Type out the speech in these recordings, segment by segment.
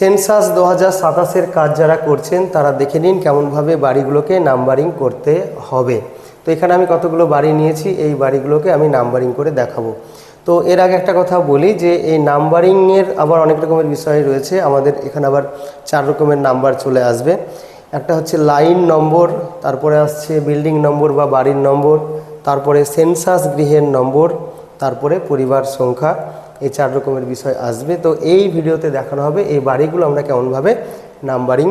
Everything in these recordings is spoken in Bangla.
সেন্সাস 2027-এর কাজ যারা করছেন তারা দেখে নিন কেমনভাবে বাড়িগুলোকে নাম্বারিং করতে হবে। তো এখানে আমি কতগুলো বাড়ি নিয়েছি, এই বাড়িগুলোকে আমি নাম্বারিং করে দেখাবো। তো এর আগে একটা কথা বলি যে এই নাম্বারিংয়ের আবার অনেক রকমের বিষয় রয়েছে। আমাদের এখানে আবার 4 রকমের নাম্বার চলে আসবে। একটা হচ্ছে লাইন নম্বর, তারপরে আসছে বিল্ডিং নম্বর বা বাড়ির নম্বর, তারপরে সেন্সাস গৃহের নম্বর, তারপরে পরিবার সংখ্যা। এই 4 রকমের বিষয় আসবে। তো এই ভিডিওতে দেখানো হবে এই বাড়িগুলো আমরা কেমনভাবে নাম্বারিং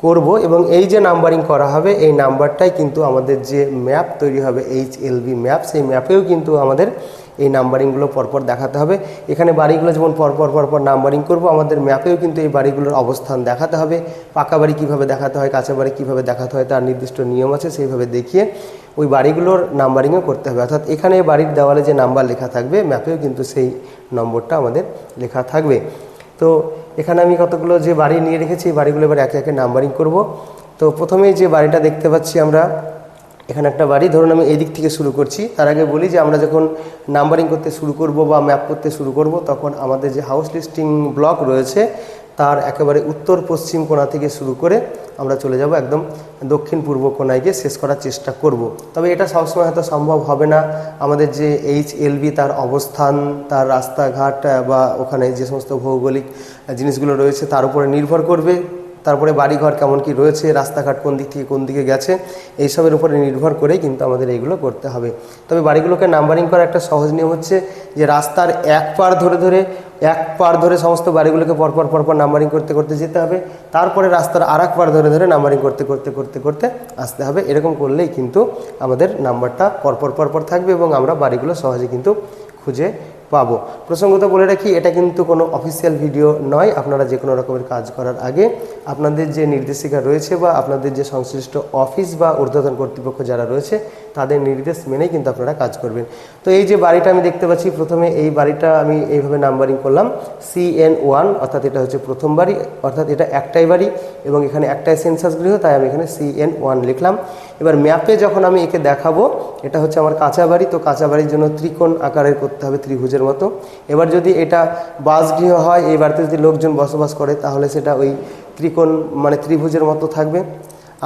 করব, এবং এই যে নাম্বারিং করা হবে এই নাম্বারটাই কিন্তু আমাদের যে ম্যাপ তৈরি হবে HLB ম্যাপ, সেই ম্যাপেও কিন্তু আমাদের এই নাম্বারিংগুলো পরপর দেখাতে হবে। এখানে বাড়িগুলো যেমন পরপর নাম্বারিং করব, আমাদের ম্যাপেও কিন্তু এই বাড়িগুলোর অবস্থান দেখাতে হবে। পাকা বাড়ি কীভাবে দেখাতে হয়, কাঁচা বাড়ি কীভাবে দেখাতে হয় তার নির্দিষ্ট নিয়ম আছে, সেইভাবে দেখিয়ে ওই বাড়িগুলোর নাম্বারিংও করতে হবে। অর্থাৎ এখানে বাড়ির দেওয়ালে যে নাম্বার লেখা থাকবে ম্যাপেও কিন্তু সেই নম্বরটা আমাদের লেখা থাকবে। তো এখানে আমি কতগুলো যে বাড়ি নিয়ে রেখেছি এই বাড়িগুলো এবার একে একে নাম্বারিং করব। তো প্রথমেই যে বাড়িটা দেখতে পাচ্ছি আমরা, এখানে একটা বাড়ি, ধরুন আমি এই দিক থেকে শুরু করছি। তার আগে বলি যে আমরা যখন নাম্বারিং করতে শুরু করব বা ম্যাপ করতে শুরু করব তখন আমাদের যে হাউস লিস্টিং ব্লক রয়েছে তার একেবারে উত্তর পশ্চিম কোণা থেকে শুরু করে আমরা চলে যাব একদম দক্ষিণ পূর্ব কোণায় গিয়ে শেষ করার চেষ্টা করব। তবে এটা সবসময় হয়তো সম্ভব হবে না। আমাদের যে HLB তার অবস্থান, তার রাস্তাঘাট বা ওখানে যে সমস্ত ভৌগোলিক জিনিসগুলো রয়েছে তার উপরে নির্ভর করবে। তারপরে বাড়িঘর কেমন কি রয়েছে, রাস্তাঘাট কোন দিক থেকে কোন দিকে গেছে, এইসবের উপরে নির্ভর করেই কিন্তু আমাদের এইগুলো করতে হবে। তবে বাড়িগুলোকে নাম্বারিং করার একটা সহজ নিয়ম হচ্ছে যে রাস্তার এক পার ধরে সমস্ত বাড়িগুলোকে পরপর নাম্বারিং করতে করতে যেতে হবে। তারপরে রাস্তার আর এক পার ধরে নাম্বারিং করতে আসতে হবে। এরকম করলেই কিন্তু আমাদের নাম্বারটা পরপর থাকবে এবং আমরা বাড়িগুলো সহজে কিন্তু খুঁজে পাবো। প্রসঙ্গত বলে রাখি, এটা কিন্তু কোনো অফিসিয়াল ভিডিও নয়। আপনারা যে কোনো রকমের কাজ করার আগে আপনাদের যে নির্দেশিকা রয়েছে বা আপনাদের যে সংশ্লিষ্ট অফিস বা ঊর্ধ্বতন কর্তৃপক্ষ যারা রয়েছে তাদের নির্দেশ মেনেই কিন্তু আপনারা কাজ করবেন। তো এই যে বাড়িটা আমি দেখতে পাচ্ছি, প্রথমে এই বাড়িটা আমি এইভাবে নাম্বারিং করলাম CN1, অর্থাৎ এটা হচ্ছে প্রথম বাড়ি, অর্থাৎ এটা একটাই বাড়ি এবং এখানে একটাই সেন্সাস গৃহ, তাই আমি এখানে CN1 লিখলাম। এবার ম্যাপে যখন আমি একে দেখাবো, এটা হচ্ছে আমার কাঁচা বাড়ি। তো কাঁচা বাড়ির জন্য ত্রিকোণ আকারের করতে হবে, ত্রিভুজের মতো। এবার যদি এটা বাসগৃহ হয়, এই বাড়িতে যদি লোকজন বসবাস করে তাহলে সেটা ওই ত্রিকোণ মানে ত্রিভুজের মতো থাকবে।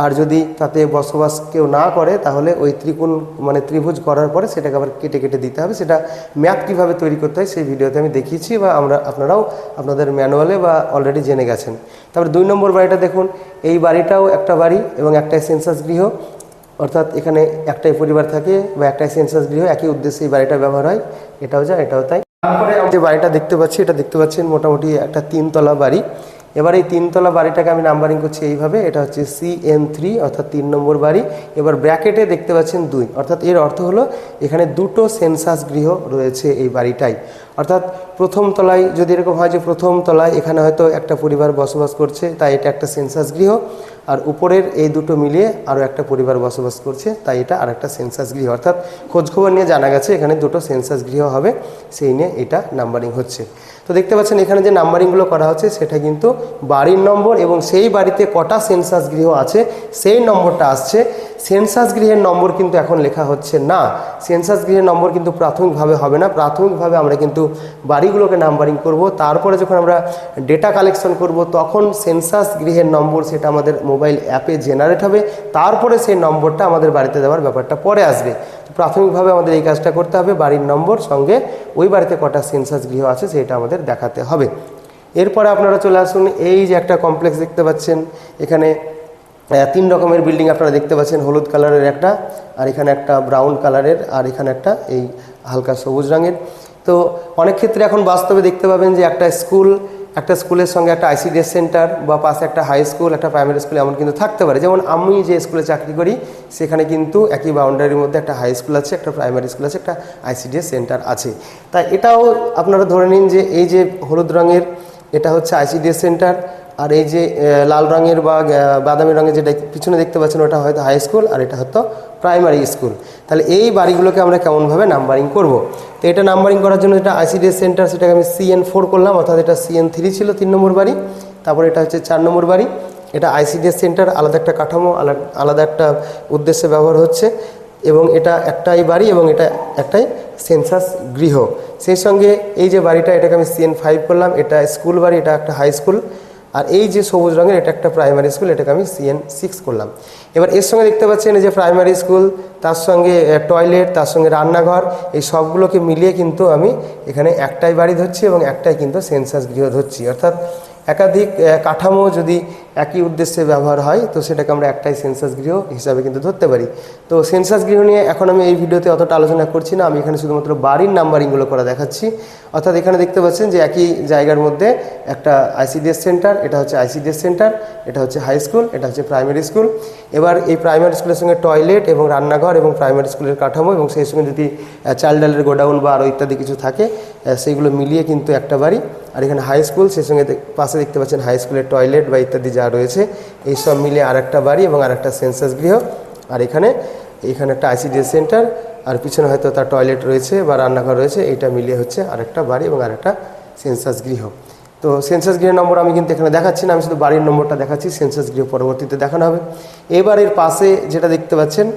আর যদি তাতে বসবাস কেউ না করে তাহলে ওই ত্রিকোণ মানে ত্রিভুজ করার পরে সেটাকে আবার কেটে দিতে হবে। সেটা ম্যাপ কীভাবে তৈরি করতে হয় সেই ভিডিওতে আমি দেখিয়েছি বা আপনারাও আপনাদের ম্যানুয়ালে বা অলরেডি জেনে গেছেন। তারপরে 2 নম্বর বাড়িটা দেখুন, এই বাড়িটাও একটা বাড়ি এবং একটাই সেন্সাস গৃহ, অর্থাৎ এখানে একটাই পরিবার থাকে বা একটাই সেন্সাস গৃহ, একই উদ্দেশ্যে এই বাড়িটা ব্যবহার হয়। এটাও যা এটাও তাই। তারপরে যে বাড়িটা দেখতে পাচ্ছি, এটা দেখতে পাচ্ছেন মোটামুটি একটা 3 তলা বাড়ি। এবার এই 3 তলা বাড়িটাকে আমি নাম্বারিং করছি এইভাবে, এটা হচ্ছে CN3 অর্থাৎ 3 নম্বর বাড়ি। এবার ব্র্যাকেটে দেখতে পাচ্ছেন 2, অর্থাৎ এর অর্থ হলো এখানে 2টো সেন্সাস গৃহ রয়েছে এই বাড়িটাই। অর্থাৎ প্রথম তলায় যদি এরকম হয় যে প্রথম তলায় এখানে হয়তো একটা পরিবার বসবাস করছে, তাই এটা একটা সেন্সাস গৃহ, আর উপরের এই দুটো মিলিয়ে আরও একটা পরিবার বসবাস করছে, তাই এটা আর একটা সেন্সাস গৃহ। অর্থাৎ খোঁজখবর নিয়ে জানা গেছে এখানে 2টো সেন্সাস গৃহ হবে, সেই নিয়ে এটা নাম্বারিং হচ্ছে। তো দেখতে পাচ্ছেন এখানে যে নাম্বারিংগুলো করা হচ্ছে সেটা কিন্তু বাড়ির নম্বর এবং সেই বাড়িতে কটা সেন্সাস গৃহ আছে সেই নম্বরটা আসছে। সেন্সাস গৃহের নম্বর কিন্তু এখন লেখা হচ্ছে না। সেন্সাস গৃহের নম্বর কিন্তু প্রাথমিকভাবে হবে না। প্রাথমিকভাবে আমরা কিন্তু বাড়িগুলোকে নাম্বারিং করব, তারপরে যখন আমরা ডেটা কালেকশন করব তখন সেন্সাস গৃহের নম্বর সেটা আমাদের মোবাইল অ্যাপে জেনারেট হবে, তারপরে সেই নম্বরটা আমাদের বাড়িতে দেওয়ার ব্যাপারটা পরে আসবে। প্রাথমিকভাবে আমাদের এই কাজটা করতে হবে, বাড়ির নম্বর সঙ্গে ওই বাড়িতে কটা সেন্সাস গৃহ আছে সেটা আমাদের দেখাতে হবে। এরপরে আপনারা চলে আসুন, এই যে একটা কমপ্লেক্স দেখতে পাচ্ছেন, এখানে 3 রকমের বিল্ডিং আপনারা দেখতে পাচ্ছেন, হলুদ কালারের একটা, আর এখানে একটা ব্রাউন কালারের, আর এখানে একটা এই হালকা সবুজ রঙের। তো অনেক ক্ষেত্রে এখন বাস্তবে দেখতে পাবেন যে একটা স্কুলের সঙ্গে একটা ICDS সেন্টার বা পাশে একটা হাই স্কুল, একটা প্রাইমারি স্কুল এমন কিন্তু থাকতে পারে। যেমন আমি যে স্কুলে চাকরি করি সেখানে কিন্তু একই বাউন্ডারির মধ্যে একটা হাই স্কুল আছে, একটা প্রাইমারি স্কুল আছে, একটা ICDS সেন্টার আছে। তাই এটাও আপনারা ধরে নিন যে এই যে হলুদ রঙের এটা হচ্ছে ICDS সেন্টার, আর এই যে লাল রঙের বা বাদামি রঙের যেটা পিছনে দেখতে পাচ্ছেন ওটা হয়তো হাই স্কুল আর এটা হয়তো প্রাইমারি স্কুল। তাহলে এই বাড়িগুলোকে আমরা কেমনভাবে নাম্বারিং করব। তো এটা নাম্বারিং করার জন্য যেটা ICDS সেন্টার সেটাকে আমি CN4 করলাম, অর্থাৎ এটা CN3 ছিল 3 নম্বর বাড়ি, তারপরে এটা হচ্ছে 4 নম্বর বাড়ি। এটা ICDS সেন্টার, আলাদা একটা কাঠামো, আলাদা একটা উদ্দেশ্যে ব্যবহার হচ্ছে, এবং এটা একটাই বাড়ি এবং এটা একটাই সেন্সাস গৃহ। সেই সঙ্গে এই যে বাড়িটা এটাকে আমি CN5 করলাম, এটা স্কুল বাড়ি, এটা একটা হাই স্কুল, আর এই যে সবুজ রঙের এটা একটা প্রাইমারি স্কুল, এটাকে আমি CN6 করলাম। এবার এর সঙ্গে দেখতে পাচ্ছেন এই যে প্রাইমারি স্কুল, তার সঙ্গে টয়লেট, তার সঙ্গে রান্নাঘর, এই সবগুলোকে মিলিয়ে কিন্তু আমি এখানে একটাই বাড়ি ধরছি এবং একটাই কিন্তু সেন্সাস গৃহ ধরছি। অর্থাৎ একাধিক কাঠামো যদি একই উদ্দেশ্যে ব্যবহার হয় তো সেটাকে আমরা একটাই সেন্সাস গৃহ হিসাবে কিন্তু ধরতে পারি। তো সেন্সাস গৃহ নিয়ে এখন আমি এই ভিডিওতে অতটা আলোচনা করছি না, আমি এখানে শুধুমাত্র বাড়ির নাম্বারিংগুলো করা দেখাচ্ছি। অর্থাৎ এখানে দেখতে পাচ্ছেন যে একই জায়গার মধ্যে একটা ICDS সেন্টার, এটা হচ্ছে ICDS সেন্টার, এটা হচ্ছে হাই স্কুল, এটা হচ্ছে প্রাইমারি স্কুল। এবার এই প্রাইমারি স্কুলের সঙ্গে টয়লেট এবং রান্নাঘর এবং প্রাইমারি স্কুলের কাঠামো এবং সেই সঙ্গে যদি চাল ডালের গোডাউন বা আরও ইত্যাদি কিছু থাকে সেইগুলো মিলিয়ে কিন্তু একটা বাড়ি। আর এখানে হাই স্কুল, সেই সঙ্গে পাশে দেখতে পাচ্ছেন হাই স্কুলের টয়লেট বা ইত্যাদি যা রয়েছে এই সব মিলিয়ে আরেকটা বাড়ি এবং আরেকটা সেন্সাস গৃহ। আর এখানে একটা ICDS সেন্টার, আর পিছনে হয়তো তার টয়লেট রয়েছে বা রান্নাঘর রয়েছে, এইটা মিলিয়ে হচ্ছে আরেকটা বাড়ি এবং আরেকটা সেন্সাস গৃহ। তো সেন্সাস গৃহের নম্বর আমি কিন্তু এখানে দেখাচ্ছি না, আমি শুধু বাড়ির নম্বরটা দেখাচ্ছি, সেন্সাস গৃহ পরবর্তীতে দেখানো হবে। এবার এর পাশে যেটা দেখতে পাচ্ছেন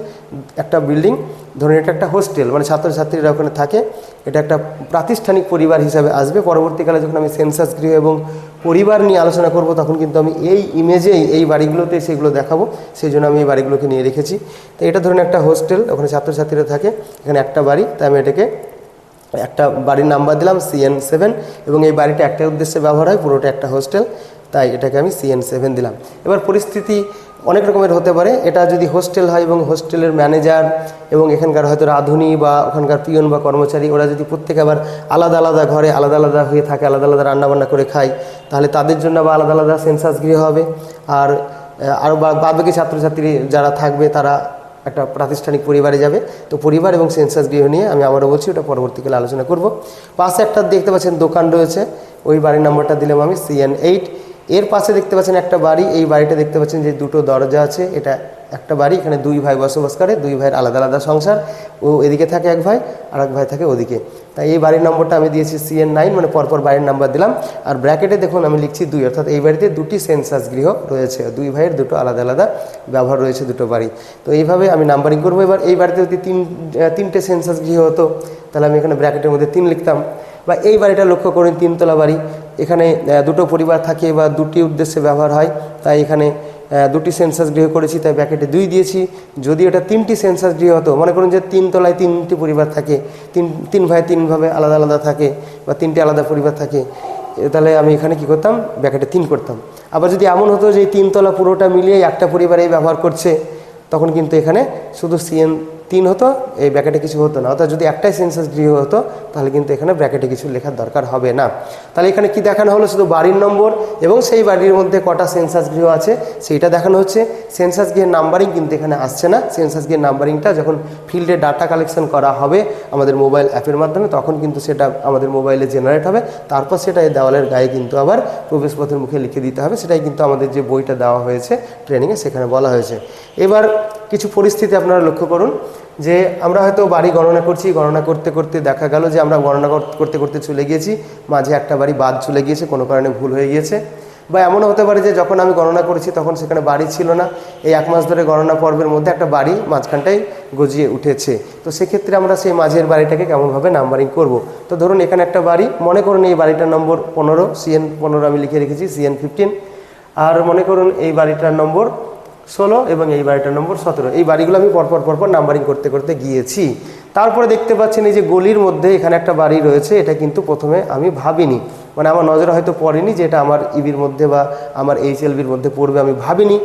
একটা বিল্ডিং, ধরুন এটা একটা হোস্টেল, মানে ছাত্রছাত্রীরা ওখানে থাকে, এটা একটা প্রাতিষ্ঠানিক পরিবার হিসাবে আসবে। পরবর্তীকালে যখন আমি সেন্সাস গৃহ এবং পরিবার নিয়ে আলোচনা করব তখন কিন্তু আমি এই ইমেজেই এই বাড়িগুলোতে সেগুলো দেখাবো, সেই জন্য আমি এই বাড়িগুলোকে নিয়ে রেখেছি। তো এটা ধরুন একটা হোস্টেল, ওখানে ছাত্রছাত্রীরা থাকে, এখানে একটা বাড়ি, তাই আমি এটাকে একটা বাড়ির নাম্বার দিলাম CN7 এবং এই বাড়িটা একটা উদ্দেশ্যে ব্যবহার হয়, পুরোটা একটা হোস্টেল, তাই এটাকে আমি CN7 দিলাম। এবার পরিস্থিতি অনেক রকমের হতে পারে, এটা যদি হোস্টেল হয় এবং হোস্টেলের ম্যানেজার এবং এখানকার হয়তো রাঁধুনি বা ওখানকার পিয়ন বা কর্মচারী ওরা যদি প্রত্যেকে আবার আলাদা আলাদা ঘরে আলাদা আলাদা হয়ে থাকে, আলাদা আলাদা রান্নাবান্না করে খায়, তাহলে তাদের জন্য আবার আলাদা আলাদা সেন্সাস গৃহ হবে। আর আরও বাদবাকি ছাত্রছাত্রী যারা থাকবে তারা একটা প্রাতিষ্ঠানিক পরিবারে যাবে। তো পরিবার এবং সেন্সাস গৃহ নিয়ে আমি আবারও বলছি, ওটা পরবর্তীকালে আলোচনা করব। পাশে একটা দেখতে পাচ্ছেন দোকান রয়েছে, ওই বাড়ির নম্বরটা দিলাম আমি CN8। এর পাশে দেখতে পাচ্ছেন একটা বাড়ি, এই বাড়িটা দেখতে পাচ্ছেন যে দুটো দরজা আছে, এটা একটা বাড়ি, এখানে দুই ভাই বসবাস করে, দুই ভাইয়ের আলাদা আলাদা সংসার, ও এদিকে থাকে এক ভাই আর এক ভাই থাকে ওদিকে। তাই এই বাড়ির নম্বরটা আমি দিয়েছি CN9, মানে পরপর বাড়ির নাম্বার দিলাম। আর ব্র্যাকেটে দেখুন আমি লিখছি 2, অর্থাৎ এই বাড়িতে দুটি সেন্সাস গৃহ রয়েছে, দুই ভাইয়ের দুটো আলাদা আলাদা ব্যবহার রয়েছে, দুটো বাড়ি। তো এইভাবে আমি নাম্বারিং করবো। এবার এই বাড়িতে যদি তিনটে সেন্সাস গৃহ হতো তাহলে আমি এখানে ব্র্যাকেটের মধ্যে 3 লিখতাম। বা এই বাড়িটা লক্ষ্য করুন 3তলা বাড়ি, এখানে দুটো পরিবার থাকে বা দুটি উদ্দেশ্যে ব্যবহার হয়, তাই এখানে দুটি সেন্সাস গৃহ করেছি, তাই ব্র্যাকেটে 2 দিয়েছি। যদি এটা 3টি সেন্সাস গৃহ হতো, মনে করুন যে 3 তলায় 3টি পরিবার থাকে, তিন ভাই 3ভাবে আলাদা আলাদা থাকে বা 3টি আলাদা পরিবার থাকে, তাহলে আমি এখানে কি করতাম, ব্র্যাকেটে 3 করতাম। আবার যদি এমন হতো যে 3 তলা পুরোটা মিলিয়ে একটা পরিবারেই ব্যবহার করছে, তখন কিন্তু এখানে শুধু CN3 হতো, এই ব্র্যাকেটে কিছু হতো না। অর্থাৎ যদি একটাই সেন্সাস গৃহ হতো তাহলে কিন্তু এখানে ব্র্যাকেটে কিছু লেখার দরকার হবে না। তাহলে এখানে কি দেখানো হলো, শুধু বাড়ির নম্বর এবং সেই বাড়ির মধ্যে কটা সেন্সাস গৃহ আছে সেইটা দেখানো হচ্ছে। সেন্সাস গৃহের নাম্বারিং কিন্তু এখানে আসছে না। সেন্সাস গৃহের নাম্বারিংটা যখন ফিল্ডে ডাটা কালেকশন করা হবে আমাদের মোবাইল অ্যাপের মাধ্যমে, তখন কিন্তু সেটা আমাদের মোবাইলে জেনারেট হবে, তারপর সেটা এই দেওয়ালের গায়ে কিন্তু আবার প্রবেশপথের মুখে লিখে দিতে হবে। সেটাই কিন্তু আমাদের যে বইটা দেওয়া হয়েছে ট্রেনিংয়ে সেখানে বলা হয়েছে। এবার কিছু পরিস্থিতি আপনারা লক্ষ্য করুন যে আমরা হয়তো বাড়ি গণনা করছি, গণনা করতে করতে দেখা গেল যে আমরা গণনা করতে করতে চলে গিয়েছি, মাঝে একটা বাড়ি বাদ চলে গিয়েছে, কোনো কারণে ভুল হয়ে গিয়েছে। বা এমনও হতে পারে যে যখন আমি গণনা করেছি তখন সেখানে বাড়ি ছিল না, এই 1 মাস ধরে গণনা পর্বের মধ্যে একটা বাড়ি মাঝখানটাই গজিয়ে উঠেছে। তো সেক্ষেত্রে আমরা সেই মাঝের বাড়িটাকে কেমনভাবে নাম্বারিং করব। তো ধরুন এখানে একটা বাড়ি, মনে করুন এই বাড়িটার নম্বর 15, CN15 আমি লিখে রেখেছি, CN15। আর মনে করুন এই বাড়িটার নম্বর 16 এবং এই বাড়িটার নম্বর 17। এই বাড়িগুলো আমি পরপর নাম্বারিং করতে করতে গিয়েছি। তারপরে দেখতে পাচ্ছেন এই যে গলির মধ্যে এখানে একটা বাড়ি রয়েছে, এটা কিন্তু প্রথমে আমি ভাবিনি, মানে আমার নজরে হয়তো পড়েনি যে এটা আমার ইবির মধ্যে বা আমার HLBর মধ্যে পড়বে, আমি ভাবিনি,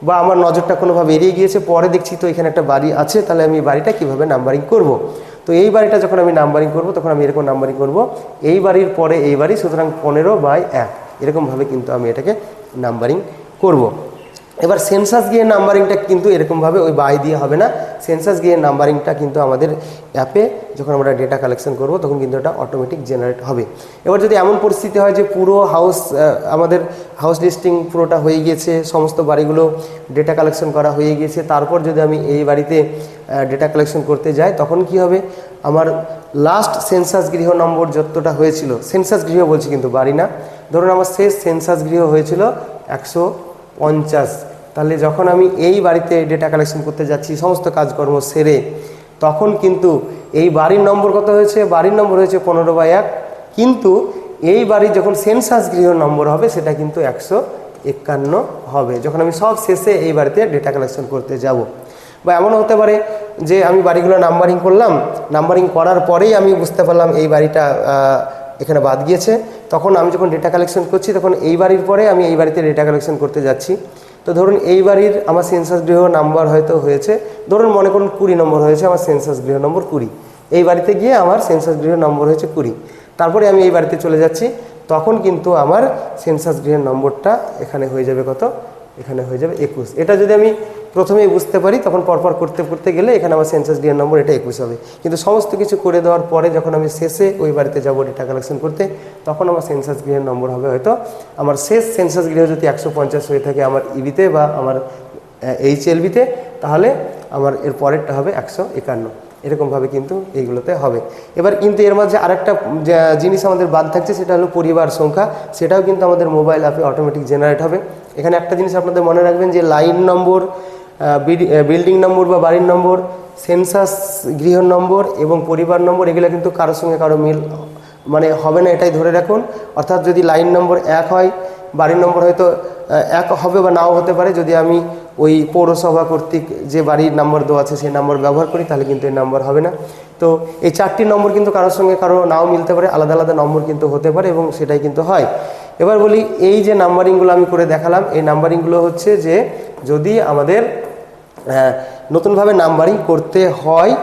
বা আমার নজরটা কোনোভাবে এড়িয়ে গিয়েছে। পরে দেখছি তো এখানে একটা বাড়ি আছে, তাহলে আমি এই বাড়িটা কীভাবে নাম্বারিং করব। তো এই বাড়িটা যখন আমি নাম্বারিং করব তখন আমি এরকম নাম্বারিং করব, এই বাড়ির পরে এই বাড়ি, সুতরাং 15/1 এরকমভাবে কিন্তু আমি এটাকে নাম্বারিং করব। এবার সেন্সাস গিয়ে নাম্বারিংটা কিন্তু এরকমভাবে ওই বাই দিয়ে হবে না। সেন্সাস গিয়ে নাম্বারিংটা কিন্তু আমাদের অ্যাপে যখন আমরা ডেটা কালেকশন করব তখন কিন্তু এটা অটোমেটিক জেনারেট হবে। এবার যদি এমন পরিস্থিতি হয় যে পুরো আমাদের হাউস লিস্টিং পুরোটা হয়ে গিয়েছে, সমস্ত বাড়িগুলো ডেটা কালেকশন করা হয়ে গিয়েছে, তারপর যদি আমি এই বাড়িতে ডেটা কালেকশন করতে যাই তখন কি হবে, আমার লাস্ট সেন্সাস গৃহ নম্বর যতটা হয়েছিল, সেন্সাস গৃহ বলছি কিন্তু বাড়ি না, ধরুন আমার শেষ সেন্সাস গৃহ হয়েছিল 150। তাহলে যখন আমি এই বাড়িতে ডেটা কালেকশন করতে যাচ্ছি সমস্ত কাজকর্ম সেরে, তখন কিন্তু এই বাড়ির নম্বর কত হয়েছে, বাড়ির নম্বর হয়েছে 15/1, কিন্তু এই বাড়ির যখন সেন্সাস গৃহ নম্বর হবে সেটা কিন্তু 51 হবে যখন আমি সব শেষে এই বাড়িতে ডেটা কালেকশন করতে যাব। বা এমনও হতে পারে যে আমি বাড়িগুলো নাম্বারিং করলাম, নাম্বারিং করার পরেই আমি বুঝতে পারলাম এই বাড়িটা এখানে বাদ গিয়েছে, তখন আমি যখন ডেটা কালেকশন করছি তখন এই বাড়ির পরে আমি এই বাড়িতে ডেটা কালেকশন করতে যাচ্ছি। তো ধরুন এই বাড়ির আমার সেন্সাস গৃহ নাম্বার হয়তো হয়েছে, ধরুন মনে করুন 20 নম্বর হয়েছে, আমার সেন্সাস গৃহ নম্বর 20, এই বাড়িতে গিয়ে আমার সেন্সাস গৃহ নম্বর হয়েছে 20, তারপরে আমি এই বাড়িতে চলে যাচ্ছি, তখন কিন্তু আমার সেন্সাস গৃহের নম্বরটা এখানে হয়ে যাবে কত, এখানে হয়ে যাবে 21। এটা যদি আমি প্রথমেই বুঝতে পারি তখন পরপর করতে করতে গেলে এখানে আমার সেন্সাস গৃহের নম্বর এটা 21 হবে। কিন্তু সমস্ত কিছু করে দেওয়ার পরে যখন আমি শেষে ওই বাড়িতে যাব ডেটা কালেকশন করতে, তখন আমার সেন্সাস গৃহের নম্বর হবে হয়তো, আমার শেষ সেন্সাস গৃহ যদি 150 হয়ে থাকে আমার ইবিতে বা আমার HLBতে, তাহলে আমার এর পরেরটা হবে 151, এরকমভাবে কিন্তু এইগুলোতে হবে। এবার কিন্তু এর মাঝে আরেকটা জিনিস আমাদের বাদ থাকছে, সেটা হলো পরিবার সংখ্যা, সেটাও কিন্তু আমাদের মোবাইল অ্যাপে অটোমেটিক জেনারেট হবে। এখানে একটা জিনিস আপনাদের মনে রাখবেন যে লাইন নম্বর, বিল্ডিং নম্বর বা বাড়ির নম্বর, সেন্সাস গৃহ নম্বর এবং পরিবার নম্বর এগুলো কিন্তু কারোর সঙ্গে কারো মিল মানে হবে না, এটাই ধরে রাখুন। অর্থাৎ যদি লাইন নম্বর 1 হয়, বাড়ির নম্বর হয়তো 1 হবে বা নাও হতে পারে, যদি আমি ওই পৌরসভা কর্তৃক যে বাড়ির নাম্বার দেওয়া আছে সেই নাম্বার ব্যবহার করি তাহলে কিন্তু এই নাম্বার হবে না। তো এই 4টি নম্বর কিন্তু কারোর সঙ্গে কারো নাও মিলতে পারে, আলাদা আলাদা নম্বর কিন্তু হতে পারে এবং সেটাই কিন্তু হয়। এবার বলি এই যে নাম্বারিংগুলো আমি করে দেখালাম, এই নাম্বারিংগুলো হচ্ছে যে যদি আমাদের নতুনভাবে নাম্বারিং করতে হয়,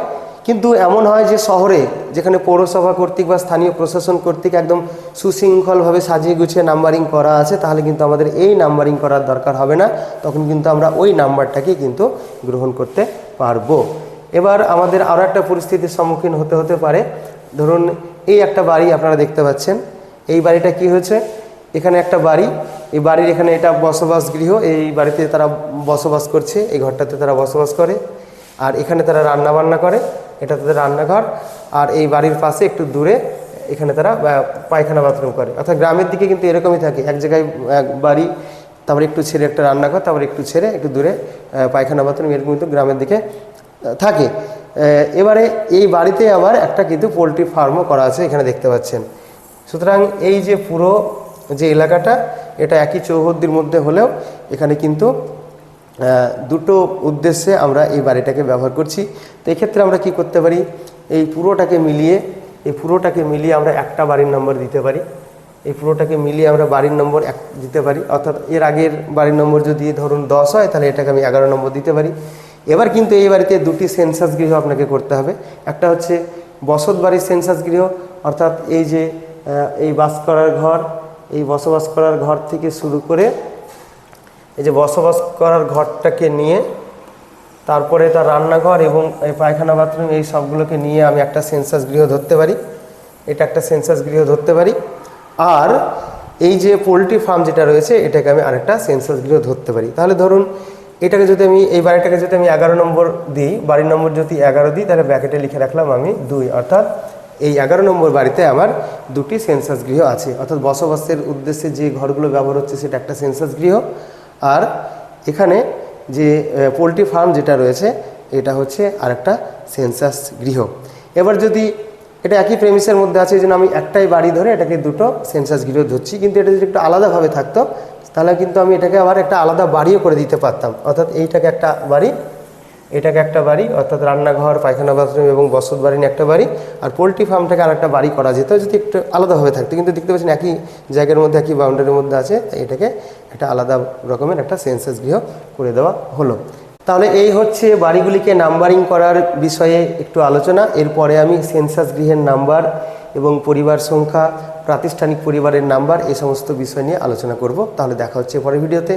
কিন্তু এমন হয় যে শহরে যেখানে পৌরসভা কর্তৃক বা স্থানীয় প্রশাসন কর্তৃক একদম সুশৃঙ্খলভাবে সাজিয়ে গুছিয়ে নাম্বারিং করা আছে, তাহলে কিন্তু আমাদের এই নাম্বারিং করার দরকার হবে না, তখন কিন্তু আমরা ওই নাম্বারটাকে কিন্তু গ্রহণ করতে পারবো। এবার আমাদের আরও একটা পরিস্থিতির সম্মুখীন হতে পারে। ধরুন এই একটা বাড়ি আপনারা দেখতে পাচ্ছেন, এই বাড়িটা কি হয়েছে, এখানে একটা বাড়ি, এই বাড়ির এখানে এটা বসবাস গৃহ, এই বাড়িতে তারা বসবাস করছে, এই ঘরটাতে তারা বসবাস করে, আর এখানে তারা রান্না বান্না করে, এটা তাদের রান্নাঘর, আর এই বাড়ির পাশে একটু দূরে এখানে তারা পায়খানা বাথরুম করে। অর্থাৎ গ্রামের দিকে কিন্তু এরকমই থাকে, এক জায়গায় বাড়ি, তারপরে একটু ছেড়ে একটা রান্নাঘর, তারপরে একটু ছেড়ে একটু দূরে পায়খানা বাথরুম, এরকম কিন্তু গ্রামের দিকে থাকে। এবারে এই বাড়িতে আবার একটা কিন্তু পোলট্রি ফার্মও করা আছে, এখানে দেখতে পাচ্ছেন। সুতরাং এই যে পুরো যে এলাকাটা এটা একই চৌহদ্দির মধ্যে হলেও এখানে কিন্তু দুটো উদ্দেশ্যে আমরা এই বাড়িটাকে ব্যবহার করছি। তো এক্ষেত্রে আমরা কি করতে পারি, এই পুরোটাকে মিলিয়ে আমরা একটা বাড়ির নম্বর দিতে পারি, এই পুরোটাকে মিলিয়ে আমরা বাড়ির নম্বর 1 দিতে পারি। অর্থাৎ এর আগের বাড়ির নম্বর যদি ধরুন 10 হয়, তাহলে এটাকে আমি 11 নম্বর দিতে পারি। এবার কিন্তু এই বাড়িতে 2টি সেন্সাস গৃহ আপনাকে করতে হবে। একটা হচ্ছে বসত বাড়ির সেন্সাস গৃহ, অর্থাৎ এই যে এই বাস করার ঘর, এই বসবাস করার ঘর থেকে শুরু করে এই যে বসবাস করার ঘরটাকে নিয়ে তারপরে তার রান্নাঘর এবং এই পায়খানা বাথরুম, এই সবগুলোকে নিয়ে আমি একটা সেন্সাস গৃহ ধরতে পারি, এটা একটা সেন্সাস গৃহ ধরতে পারি। আর এই যে পোলট্রি ফার্ম যেটা রয়েছে এটাকে আমি আরেকটা সেন্সাস গৃহ ধরতে পারি। তাহলে ধরুন এটাকে যদি আমি এই বাড়িটাকে যদি আমি 11 নম্বর দিই, বাড়ির নম্বর যদি 11 দিই, তাহলে ব্র্যাকেটে লিখে রাখলাম আমি 2, অর্থাৎ এই 11 নম্বর বাড়িতে আমার 2টি সেন্সাস গৃহ আছে। অর্থাৎ বসবাসের উদ্দেশ্যে যে ঘরগুলো ব্যবহার হচ্ছে সেটা একটা সেন্সাস গৃহ, আর এখানে যে পোলট্রি ফার্ম যেটা রয়েছে এটা হচ্ছে আরেকটা সেন্সাস গৃহ। এবার যদি এটা একই প্রেমিসের মধ্যে আছে, এই জন্য আমি একটাই বাড়ি ধরে এটাকে 2টো সেন্সাস গৃহ ধরছি, কিন্তু এটা যদি একটু আলাদাভাবে থাকতো তাহলে কিন্তু আমি এটাকে আবার একটা আলাদা বাড়িও করে দিতে পারতাম। অর্থাৎ এইটাকে একটা বাড়ি, এটাকে একটা বাড়ি, অর্থাৎ রান্নাঘর, পায়খানা বাথরুম এবং বসত বাড়ি নিয়ে একটা বাড়ি, আর পোলট্রি ফার্মটাকে আর একটা বাড়ি করা যেত যদি একটু আলাদাভাবে থাকতো। কিন্তু দেখতে পাচ্ছেন একই জায়গার মধ্যে একই বাউন্ডারির মধ্যে আছে, এটাকে একটা আলাদা রকমের একটা সেন্সাস গৃহ করে দেওয়া হলো। তাহলে এই হচ্ছে বাড়িগুলিকে নাম্বারিং করার বিষয়ে একটু আলোচনা। এরপরে আমি সেন্সাস গৃহের নাম্বার এবং পরিবার সংখ্যা, প্রাতিষ্ঠানিক পরিবারের নাম্বার, এই সমস্ত বিষয় নিয়ে আলোচনা করব। তাহলে দেখা হচ্ছে পরের ভিডিওতে।